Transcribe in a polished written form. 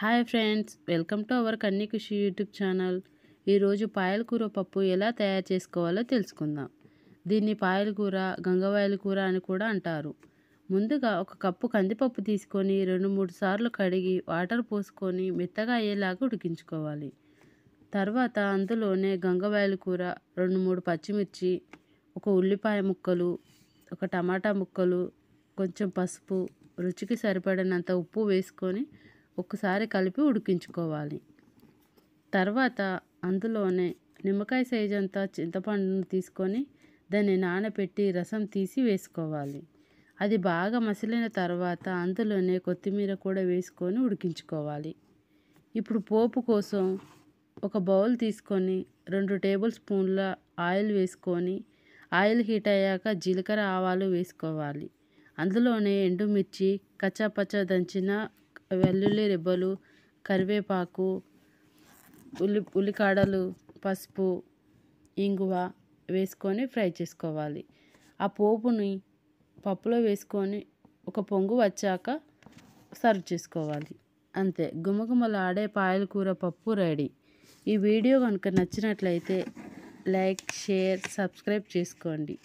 Hi friends, welcome to our Kanni Kushi YouTube channel. ఈరోజు పాయల కూర పప్పు ఎలా తయారు చేసుకోవాలో తెలుసుకుందాం. దీన్ని పాయల కూర, గంగవాయల కూర అని కూడా అంటారు. ముందుగా ఒక కప్పు కందిపప్పు తీసుకొని 2-3 సార్లు కడిగి వాటర్ పోసుకొని మెత్తగా అయ్యేలాగా ఉడికించుకోవాలి. తర్వాత అందులోనే గంగవాయల కూర, 2-3 పచ్చిమిర్చి, ఒక ఉల్లిపాయ ముక్కలు, ఒక టమాటా ముక్కలు, కొంచెం పసుపు, రుచికి సరిపడినంత ఉప్పు వేసుకొని ఒకసారి కలిపి ఉడికించుకోవాలి. తర్వాత అందులోనే నిమ్మకాయ సైజ్ అంతా చింతపండును తీసుకొని దాన్ని నానబెట్టి రసం తీసి వేసుకోవాలి. అది బాగా మసిలిన తర్వాత అందులోనే కొత్తిమీర కూడా వేసుకొని ఉడికించుకోవాలి. ఇప్పుడు పోపు కోసం ఒక బౌల్ తీసుకొని 2 టేబుల్ స్పూన్ల ఆయిల్ వేసుకొని ఆయిల్ హీట్ అయ్యాక జీలకర్ర ఆవాలు వేసుకోవాలి. అందులోనే ఎండుమిర్చి, కచ్చాపచ్చా దంచిన వెల్లుల్లి రెబ్బలు, కరివేపాకు, ఉల్లికాడలు, పసుపు, ఇంగువ వేసుకొని ఫ్రై చేసుకోవాలి. ఆ పోపుని పప్పులో వేసుకొని ఒక పొంగు వచ్చాక సర్వ్ చేసుకోవాలి. అంతే, గుమగుమలాడే పాయల కూర పప్పు రెడీ. ఈ వీడియో కనుక నచ్చినట్లయితే లైక్, షేర్, సబ్స్క్రైబ్ చేసుకోండి.